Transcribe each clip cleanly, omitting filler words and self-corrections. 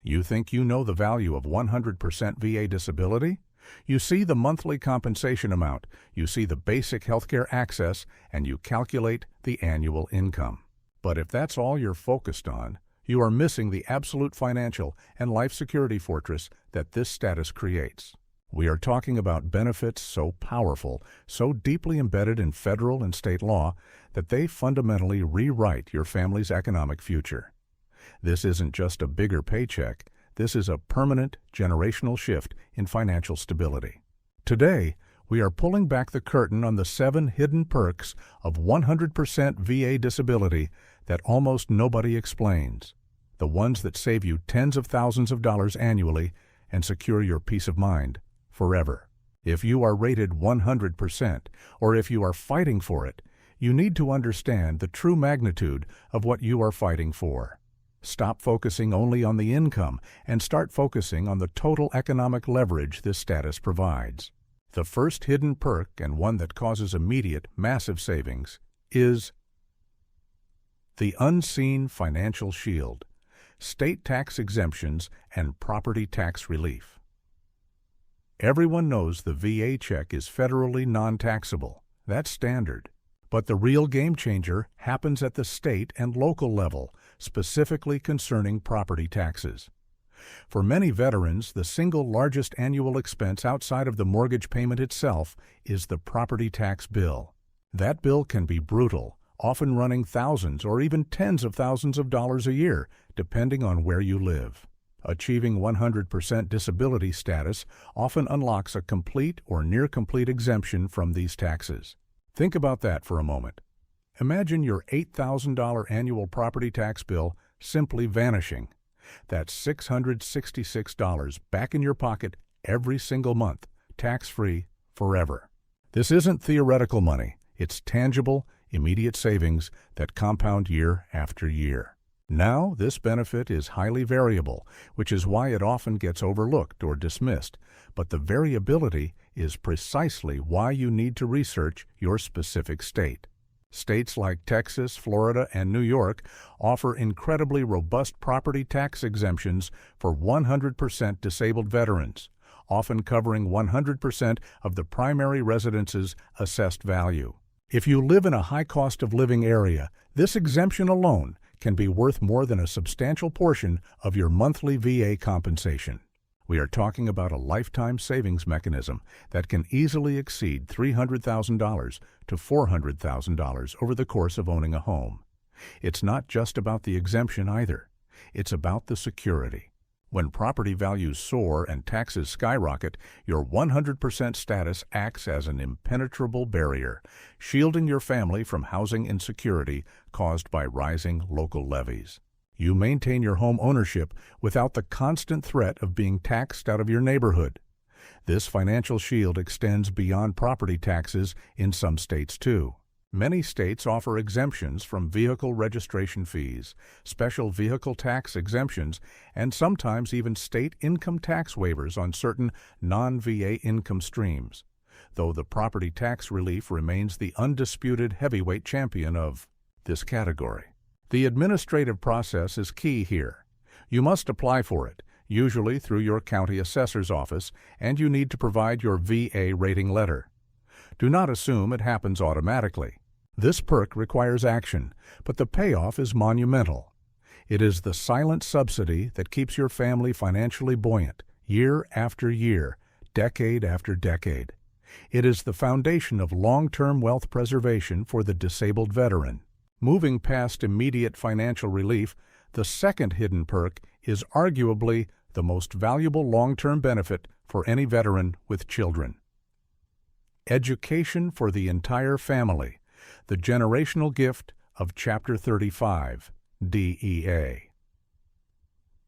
You think you know the value of 100% VA disability? You see the monthly compensation amount, you see the basic healthcare access, and you calculate the annual income. But if that's all you're focused on, you are missing the absolute financial and life security fortress that this status creates. We are talking about benefits so powerful, so deeply embedded in federal and state law, that they fundamentally rewrite your family's economic future. This isn't just a bigger paycheck. This is a permanent, generational shift in financial stability. Today, we are pulling back the curtain on the 7 hidden perks of 100% VA disability that almost nobody explains, the ones that save you tens of thousands of dollars annually and secure your peace of mind forever. If you are rated 100%, or if you are fighting for it, you need to understand the true magnitude of what you are fighting for. Stop focusing only on the income and start focusing on the total economic leverage this status provides. The first hidden perk, and one that causes immediate, massive savings, is the unseen financial shield, state tax exemptions, and property tax relief. Everyone knows the VA check is federally non-taxable. That's standard. But the real game changer happens at the state and local level, specifically concerning property taxes. For many veterans, the single largest annual expense outside of the mortgage payment itself is the property tax bill. That bill can be brutal, often running thousands or even tens of thousands of dollars a year, depending on where you live. Achieving 100% disability status often unlocks a complete or near-complete exemption from these taxes. Think about that for a moment. Imagine your $8,000 annual property tax bill simply vanishing. That's $666 back in your pocket every single month, tax-free, forever. This isn't theoretical money. It's tangible, immediate savings that compound year after year. Now, this benefit is highly variable, which is why it often gets overlooked or dismissed, but the variability is precisely why you need to research your specific state. States like Texas, Florida, and New York offer incredibly robust property tax exemptions for 100% disabled veterans, often covering 100% of the primary residence's assessed value. If you live in a high cost of living area, this exemption alone can be worth more than a substantial portion of your monthly VA compensation. We are talking about a lifetime savings mechanism that can easily exceed $300,000 to $400,000 over the course of owning a home. It's not just about the exemption either. It's about the security. When property values soar and taxes skyrocket, your 100% status acts as an impenetrable barrier, shielding your family from housing insecurity caused by rising local levies. You maintain your home ownership without the constant threat of being taxed out of your neighborhood. This financial shield extends beyond property taxes in some states too. Many states offer exemptions from vehicle registration fees, special vehicle tax exemptions, and sometimes even state income tax waivers on certain non-VA income streams, though the property tax relief remains the undisputed heavyweight champion of this category. The administrative process is key here. You must apply for it, usually through your county assessor's office, and you need to provide your VA rating letter. Do not assume it happens automatically. This perk requires action, but the payoff is monumental. It is the silent subsidy that keeps your family financially buoyant, year after year, decade after decade. It is the foundation of long-term wealth preservation for the disabled veteran. Moving past immediate financial relief, the second hidden perk is arguably the most valuable long-term benefit for any veteran with children. Education for the entire family, the generational gift of Chapter 35, DEA.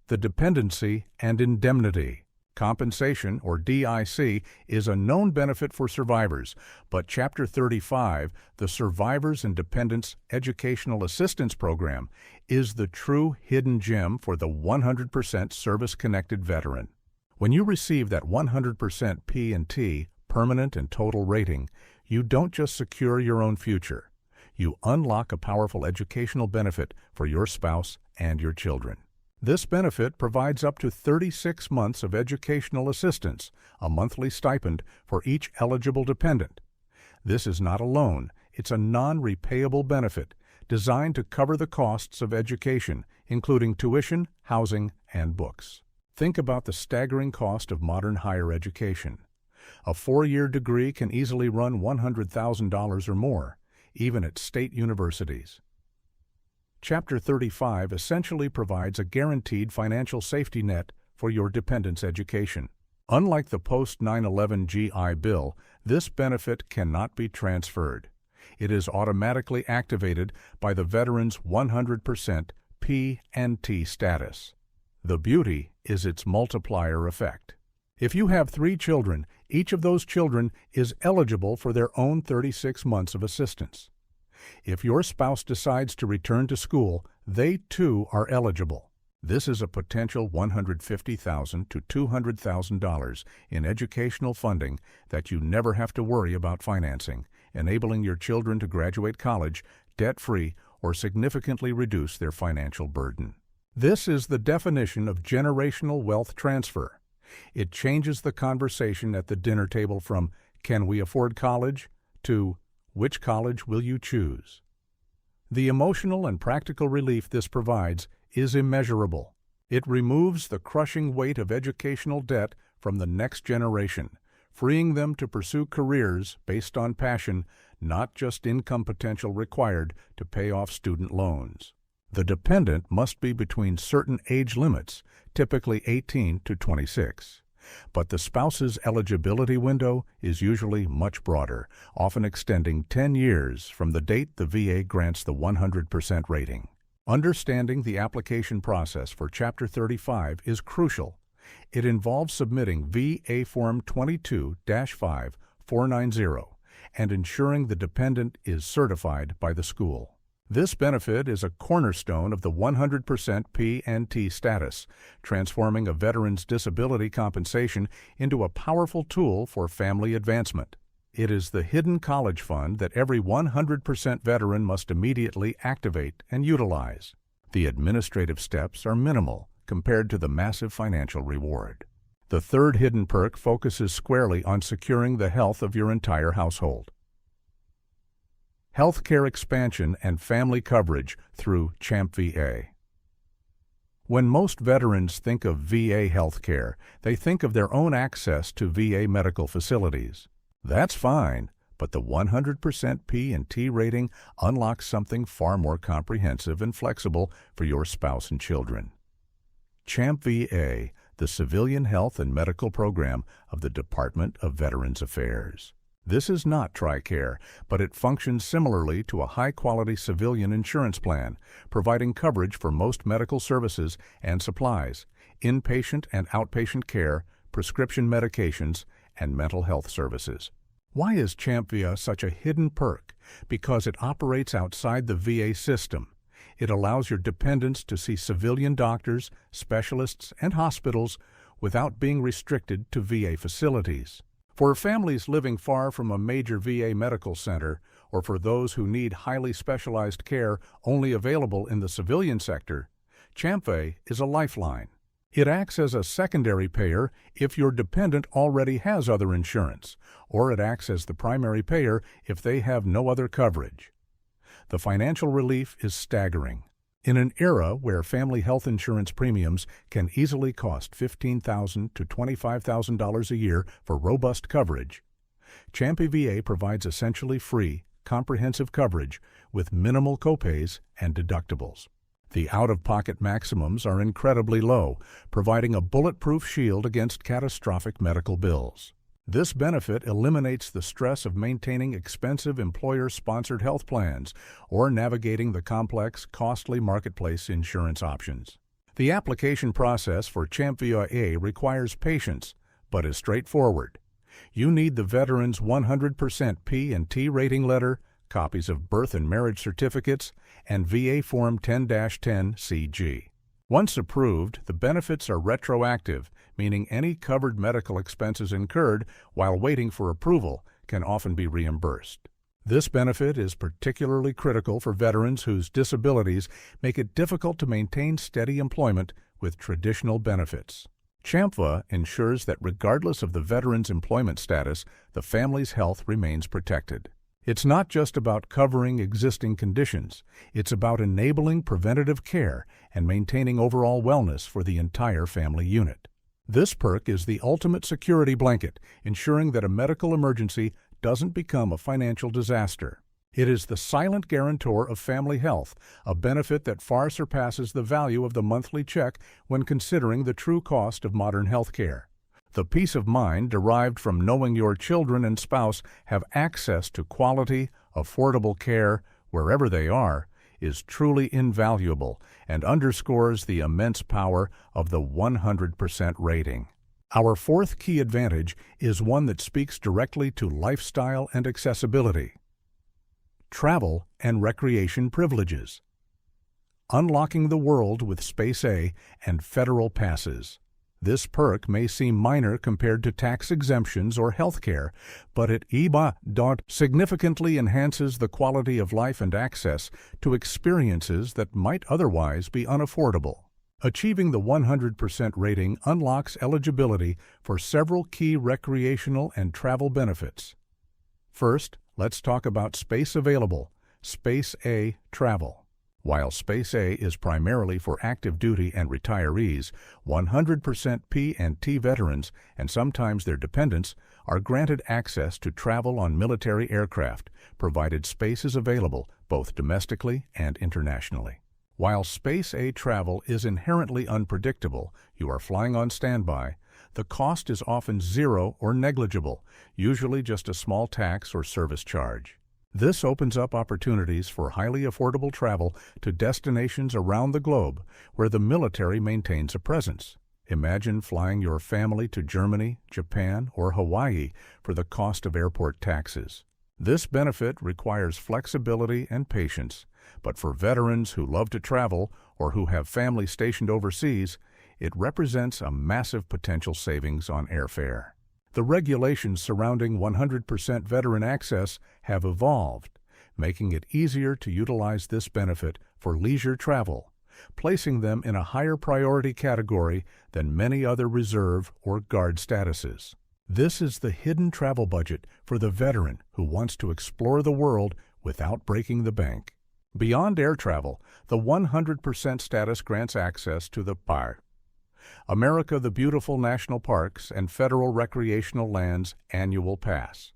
The dependency and indemnity. Compensation, or DIC, is a known benefit for survivors, but Chapter 35, the Survivors and Dependents Educational Assistance Program, is the true hidden gem for the 100% service-connected veteran. When you receive that 100% P&T, permanent and total rating, you don't just secure your own future. You unlock a powerful educational benefit for your spouse and your children. This benefit provides up to 36 months of educational assistance, a monthly stipend for each eligible dependent. This is not a loan, it's a non-repayable benefit designed to cover the costs of education, including tuition, housing, and books. Think about the staggering cost of modern higher education. A 4-year degree can easily run $100,000 or more, even at state universities. Chapter 35 essentially provides a guaranteed financial safety net for your dependent's education. Unlike the post-9/11 GI Bill, this benefit cannot be transferred. It is automatically activated by the veteran's 100% P&T status. The beauty is its multiplier effect. If you have 3 children, each of those children is eligible for their own 36 months of assistance. If your spouse decides to return to school, they too are eligible. This is a potential $150,000 to $200,000 in educational funding that you never have to worry about financing, enabling your children to graduate college debt-free or significantly reduce their financial burden. This is the definition of generational wealth transfer. It changes the conversation at the dinner table from "Can we afford college?" to "Which college will you choose?" The emotional and practical relief this provides is immeasurable. It removes the crushing weight of educational debt from the next generation, freeing them to pursue careers based on passion, not just income potential required to pay off student loans. The dependent must be between certain age limits, typically 18 to 26. But the spouse's eligibility window is usually much broader, often extending 10 years from the date the VA grants the 100% rating. Understanding the application process for Chapter 35 is crucial. It involves submitting VA Form 22-5 490 and ensuring the dependent is certified by the school. This benefit is a cornerstone of the 100% P&T status, transforming a veteran's disability compensation into a powerful tool for family advancement. It is the hidden college fund that every 100% veteran must immediately activate and utilize. The administrative steps are minimal compared to the massive financial reward. The third hidden perk focuses squarely on securing the health of your entire household. Healthcare expansion and family coverage through CHAMP VA. When most veterans think of VA healthcare, they think of their own access to VA medical facilities. That's fine, but the 100% P&T rating unlocks something far more comprehensive and flexible for your spouse and children. CHAMP VA, the Civilian Health and Medical Program of the Department of Veterans Affairs. This is not TRICARE, but it functions similarly to a high-quality civilian insurance plan, providing coverage for most medical services and supplies, inpatient and outpatient care, prescription medications, and mental health services. Why is CHAMP VA such a hidden perk? Because it operates outside the VA system. It allows your dependents to see civilian doctors, specialists, and hospitals without being restricted to VA facilities. For families living far from a major VA medical center, or for those who need highly specialized care only available in the civilian sector, CHAMP VA is a lifeline. It acts as a secondary payer if your dependent already has other insurance, or it acts as the primary payer if they have no other coverage. The financial relief is staggering. In an era where family health insurance premiums can easily cost $15,000 to $25,000 a year for robust coverage, CHAMP VA provides essentially free, comprehensive coverage with minimal copays and deductibles. The out-of-pocket maximums are incredibly low, providing a bulletproof shield against catastrophic medical bills. This benefit eliminates the stress of maintaining expensive employer-sponsored health plans or navigating the complex, costly marketplace insurance options. The application process for CHAMP VA requires patience, but is straightforward. You need the veteran's 100% P&T rating letter, copies of birth and marriage certificates, and VA Form 10-10 CG. Once approved, the benefits are retroactive, meaning any covered medical expenses incurred while waiting for approval can often be reimbursed. This benefit is particularly critical for veterans whose disabilities make it difficult to maintain steady employment with traditional benefits. CHAMPVA ensures that regardless of the veteran's employment status, the family's health remains protected. It's not just about covering existing conditions, it's about enabling preventative care and maintaining overall wellness for the entire family unit. This perk is the ultimate security blanket, ensuring that a medical emergency doesn't become a financial disaster. It is the silent guarantor of family health, a benefit that far surpasses the value of the monthly check when considering the true cost of modern health care. The peace of mind derived from knowing your children and spouse have access to quality, affordable care wherever they are is truly invaluable and underscores the immense power of the 100% rating. Our fourth key advantage is one that speaks directly to lifestyle and accessibility: travel and recreation privileges. Unlocking the world with Space A and federal passes. This perk may seem minor compared to tax exemptions or health care, but it significantly enhances the quality of life and access to experiences that might otherwise be unaffordable. Achieving the 100% rating unlocks eligibility for several key recreational and travel benefits. First, let's talk about Space Available, Space A Travel. While Space A is primarily for active duty and retirees, 100% P&T veterans, and sometimes their dependents, are granted access to travel on military aircraft, provided space is available both domestically and internationally. While Space A travel is inherently unpredictable, you are flying on standby, the cost is often zero or negligible, usually just a small tax or service charge. This opens up opportunities for highly affordable travel to destinations around the globe where the military maintains a presence. Imagine flying your family to Germany, Japan, or Hawaii for the cost of airport taxes. This benefit requires flexibility and patience, but for veterans who love to travel or who have family stationed overseas, it represents a massive potential savings on airfare. The regulations surrounding 100% veteran access have evolved, making it easier to utilize this benefit for leisure travel, placing them in a higher priority category than many other reserve or guard statuses. This is the hidden travel budget for the veteran who wants to explore the world without breaking the bank. Beyond air travel, the 100% status grants access to the America the Beautiful National Parks and Federal Recreational Lands Annual Pass.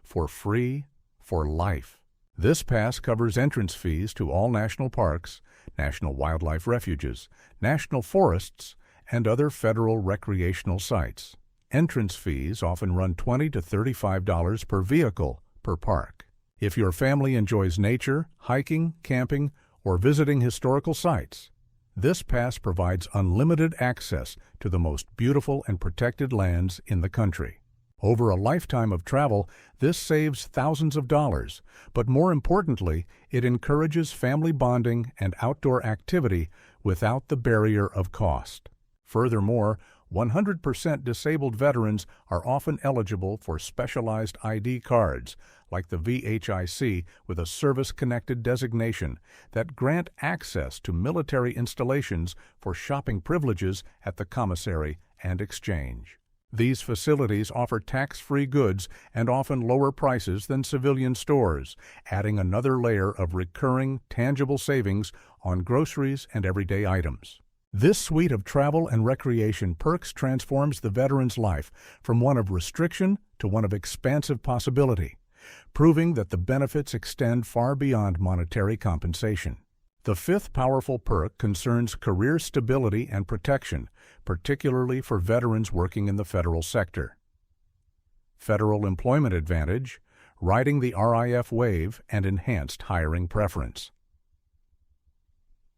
For free, for life. This pass covers entrance fees to all national parks, national wildlife refuges, national forests, and other federal recreational sites. Entrance fees often run $20 to $35 per vehicle per park. If your family enjoys nature, hiking, camping, or visiting historical sites, this pass provides unlimited access to the most beautiful and protected lands in the country. Over a lifetime of travel, this saves thousands of dollars, but more importantly, it encourages family bonding and outdoor activity without the barrier of cost. Furthermore, 100% disabled veterans are often eligible for specialized ID cards, like the VHIC with a service-connected designation, that grant access to military installations for shopping privileges at the commissary and exchange. These facilities offer tax-free goods and often lower prices than civilian stores, adding another layer of recurring, tangible savings on groceries and everyday items. This suite of travel and recreation perks transforms the veteran's life from one of restriction to one of expansive possibility, proving that the benefits extend far beyond monetary compensation. The fifth powerful perk concerns career stability and protection, particularly for veterans working in the federal sector. Federal Employment Advantage, riding the RIF wave, and enhanced hiring preference.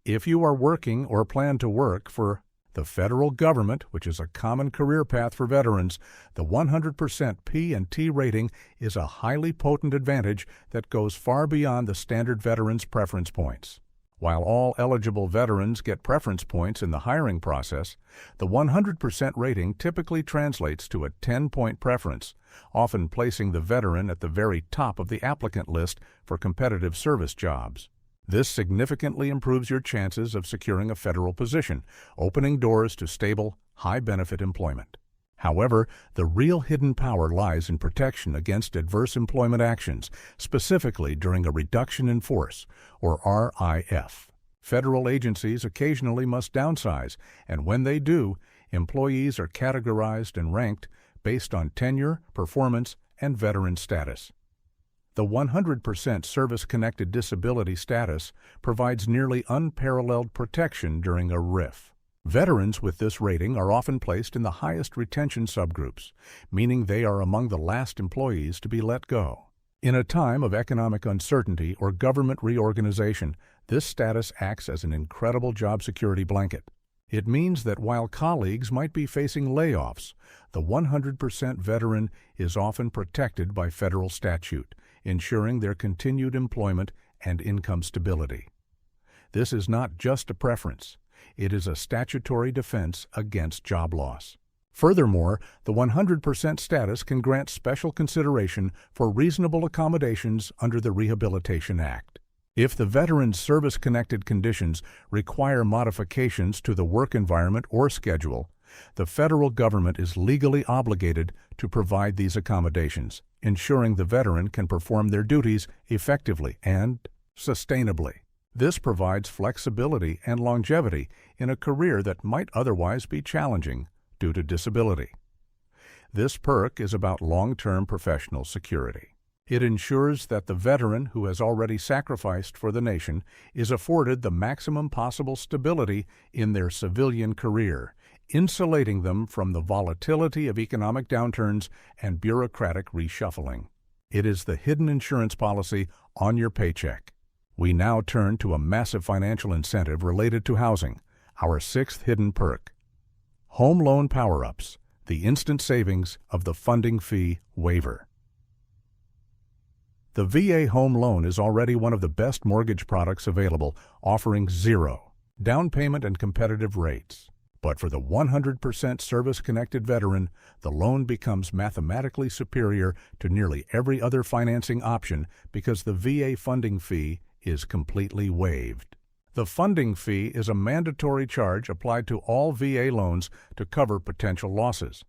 If you are working or plan to work for the federal government, which is a common career path for veterans, the 100% P&T rating is a highly potent advantage that goes far beyond the standard veterans' preference points. While all eligible veterans get preference points in the hiring process, the 100% rating typically translates to a 10-point preference, often placing the veteran at the very top of the applicant list for competitive service jobs. This significantly improves your chances of securing a federal position, opening doors to stable, high-benefit employment. However, the real hidden power lies in protection against adverse employment actions, specifically during a reduction in force, or RIF. Federal agencies occasionally must downsize, and when they do, employees are categorized and ranked based on tenure, performance, and veteran status. The 100% service-connected disability status provides nearly unparalleled protection during a RIF. Veterans with this rating are often placed in the highest retention subgroups, meaning they are among the last employees to be let go. In a time of economic uncertainty or government reorganization, this status acts as an incredible job security blanket. It means that while colleagues might be facing layoffs, the 100% veteran is often protected by federal statute, ensuring their continued employment and income stability. This is not just a preference. It is a statutory defense against job loss. Furthermore, the 100% status can grant special consideration for reasonable accommodations under the Rehabilitation Act. If the veteran's service-connected conditions require modifications to the work environment or schedule, the federal government is legally obligated to provide these accommodations, ensuring the veteran can perform their duties effectively and sustainably. This provides flexibility and longevity in a career that might otherwise be challenging due to disability. This perk is about long-term professional security. It ensures that the veteran who has already sacrificed for the nation is afforded the maximum possible stability in their civilian career, insulating them from the volatility of economic downturns and bureaucratic reshuffling. It is the hidden insurance policy on your paycheck. We now turn to a massive financial incentive related to housing, our sixth hidden perk. Home loan power-ups, the instant savings of the funding fee waiver. The VA home loan is already one of the best mortgage products available, offering zero down payment and competitive rates. But for the 100% service-connected veteran, the loan becomes mathematically superior to nearly every other financing option because the VA funding fee is completely waived. The funding fee is a mandatory charge applied to all VA loans to cover potential losses.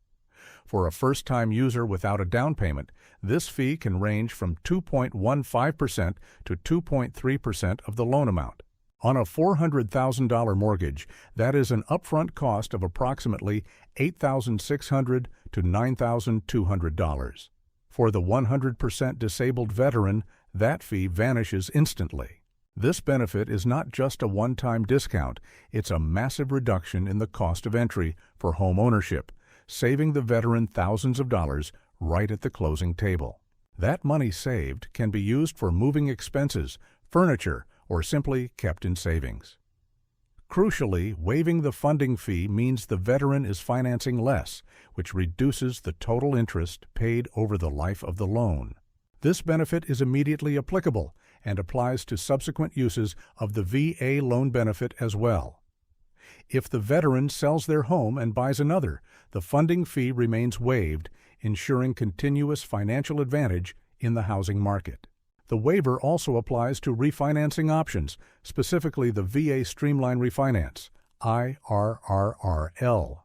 For a first-time user without a down payment, this fee can range from 2.15% to 2.3% of the loan amount. On a $400,000 mortgage, that is an upfront cost of approximately $8,600 to $9,200. For the 100% disabled veteran, that fee vanishes instantly. This benefit is not just a one-time discount, it's a massive reduction in the cost of entry for home ownership, saving the veteran thousands of dollars right at the closing table. That money saved can be used for moving expenses, furniture, or simply kept in savings. Crucially, waiving the funding fee means the veteran is financing less, which reduces the total interest paid over the life of the loan. This benefit is immediately applicable and applies to subsequent uses of the VA loan benefit as well. If the veteran sells their home and buys another, the funding fee remains waived, ensuring continuous financial advantage in the housing market. The waiver also applies to refinancing options, specifically the VA Streamline Refinance, IRRRL.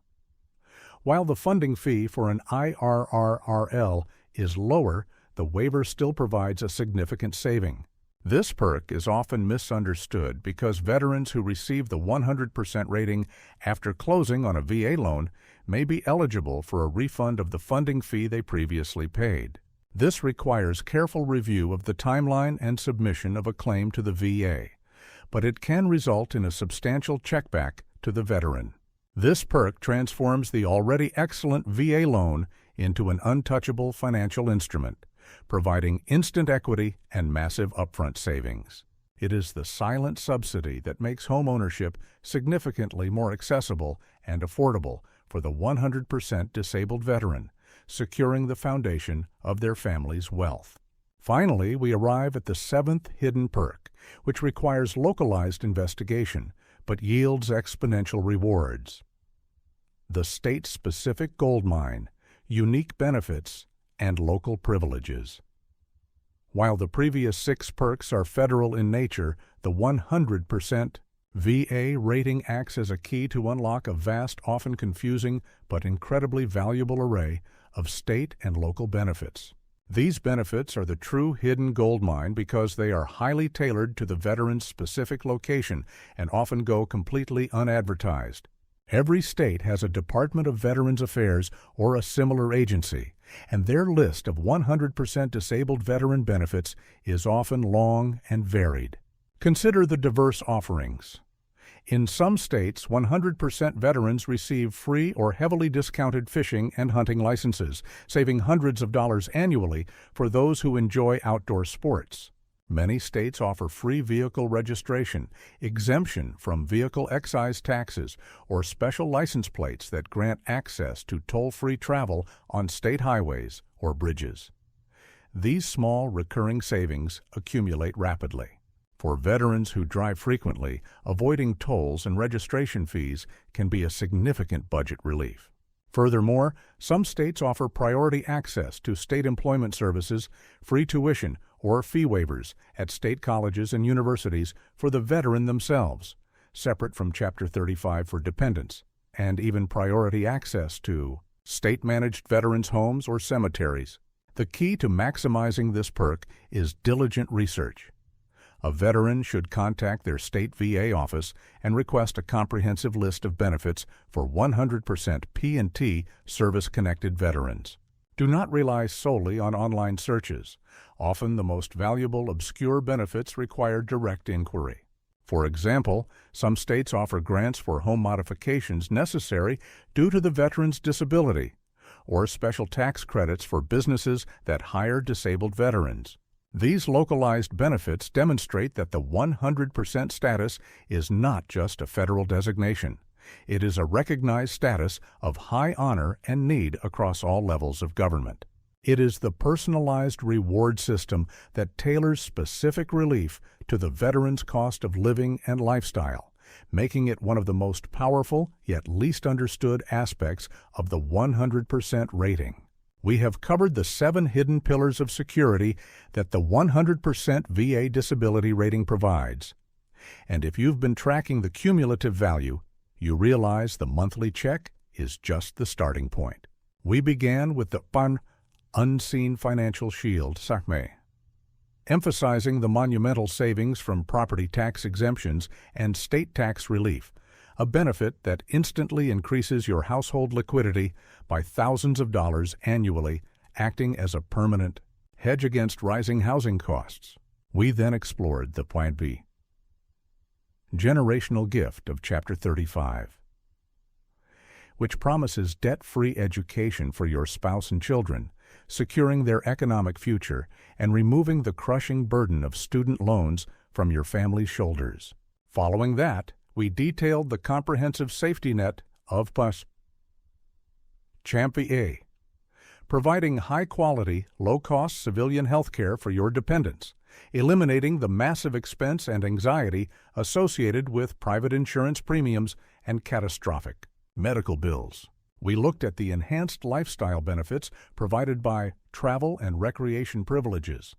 While the funding fee for an IRRRL is lower, the waiver still provides a significant saving. This perk is often misunderstood because veterans who receive the 100% rating after closing on a VA loan may be eligible for a refund of the funding fee they previously paid. This requires careful review of the timeline and submission of a claim to the VA, but it can result in a substantial checkback to the veteran. This perk transforms the already excellent VA loan into an untouchable financial instrument, providing instant equity and massive upfront savings. It is the silent subsidy that makes home ownership significantly more accessible and affordable for the 100% disabled veteran, securing the foundation of their family's wealth. Finally, we arrive at the seventh hidden perk, which requires localized investigation, but yields exponential rewards. The state-specific gold mine, unique benefits, and local privileges. While the previous 6 perks are federal in nature, the 100% VA rating acts as a key to unlock a vast, often confusing, but incredibly valuable array of state and local benefits. These benefits are the true hidden gold mine because they are highly tailored to the veteran's specific location and often go completely unadvertised. Every state has a Department of Veterans Affairs or a similar agency, and their list of 100% disabled veteran benefits is often long and varied. Consider the diverse offerings. In some states, 100% veterans receive free or heavily discounted fishing and hunting licenses, saving hundreds of dollars annually for those who enjoy outdoor sports. Many states offer free vehicle registration, exemption from vehicle excise taxes, or special license plates that grant access to toll-free travel on state highways or bridges. These small recurring savings accumulate rapidly. For veterans who drive frequently, avoiding tolls and registration fees can be a significant budget relief. Furthermore, some states offer priority access to state employment services, free tuition, or fee waivers at state colleges and universities for the veteran themselves, separate from Chapter 35 for dependents, and even priority access to state-managed veterans' homes or cemeteries. The key to maximizing this perk is diligent research. A veteran should contact their state VA office and request a comprehensive list of benefits for 100% P&T service-connected veterans. Do not rely solely on online searches. Often the most valuable obscure benefits require direct inquiry. For example, some states offer grants for home modifications necessary due to the veteran's disability, or special tax credits for businesses that hire disabled veterans. These localized benefits demonstrate that the 100% status is not just a federal designation. It is a recognized status of high honor and need across all levels of government. It is the personalized reward system that tailors specific relief to the veteran's cost of living and lifestyle, making it one of the most powerful yet least understood aspects of the 100% rating. We have covered the 7 hidden pillars of security that the 100% VA disability rating provides. And if you've been tracking the cumulative value, you realize the monthly check is just the starting point. We began with the unseen financial shield, SACME, emphasizing the monumental savings from property tax exemptions and state tax relief, a benefit that instantly increases your household liquidity by thousands of dollars annually, acting as a permanent hedge against rising housing costs. We then explored the Point B, generational gift of Chapter 35, which promises debt-free education for your spouse and children, securing their economic future and removing the crushing burden of student loans from your family's shoulders. Following that, we detailed the comprehensive safety net of Champ VA, providing high-quality, low-cost civilian health care for your dependents, eliminating the massive expense and anxiety associated with private insurance premiums and catastrophic medical bills. We looked at the enhanced lifestyle benefits provided by travel and recreation privileges,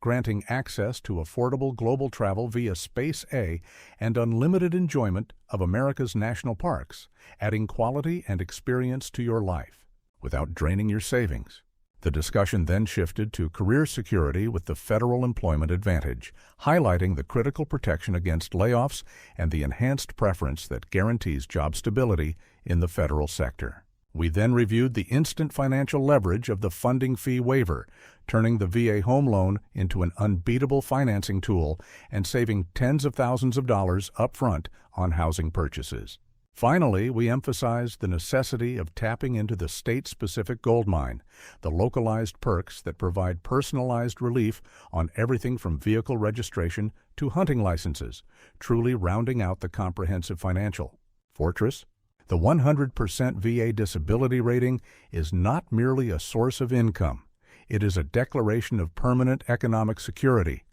granting access to affordable global travel via Space A and unlimited enjoyment of America's national parks, adding quality and experience to your life without draining your savings. The discussion then shifted to career security with the Federal Employment Advantage, highlighting the critical protection against layoffs and the enhanced preference that guarantees job stability in the federal sector. We then reviewed the instant financial leverage of the funding fee waiver, turning the VA home loan into an unbeatable financing tool and saving tens of thousands of dollars upfront on housing purchases. Finally, we emphasized the necessity of tapping into the state-specific gold mine, the localized perks that provide personalized relief on everything from vehicle registration to hunting licenses, truly rounding out the comprehensive financial fortress. The 100% VA disability rating is not merely a source of income. It is a declaration of permanent economic security,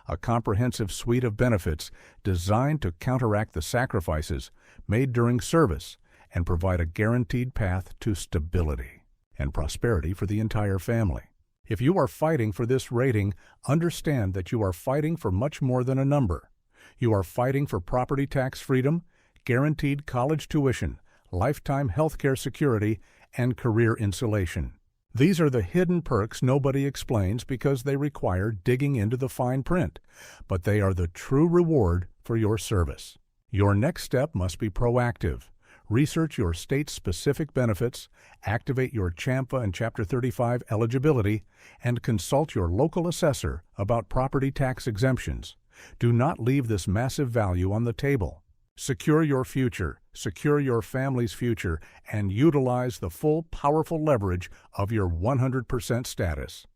a comprehensive suite of benefits designed to counteract the sacrifices made during service and provide a guaranteed path to stability and prosperity for the entire family. If you are fighting for this rating, understand that you are fighting for much more than a number. You are fighting for property tax freedom, guaranteed college tuition, lifetime health care security, and career insulation. These are the hidden perks nobody explains because they require digging into the fine print, but they are the true reward for your service. Your next step must be proactive. Research your state-specific benefits, activate your CHAMPA and Chapter 35 eligibility, and consult your local assessor about property tax exemptions. Do not leave this massive value on the table. Secure your future, secure your family's future, and utilize the full, powerful leverage of your 100% status.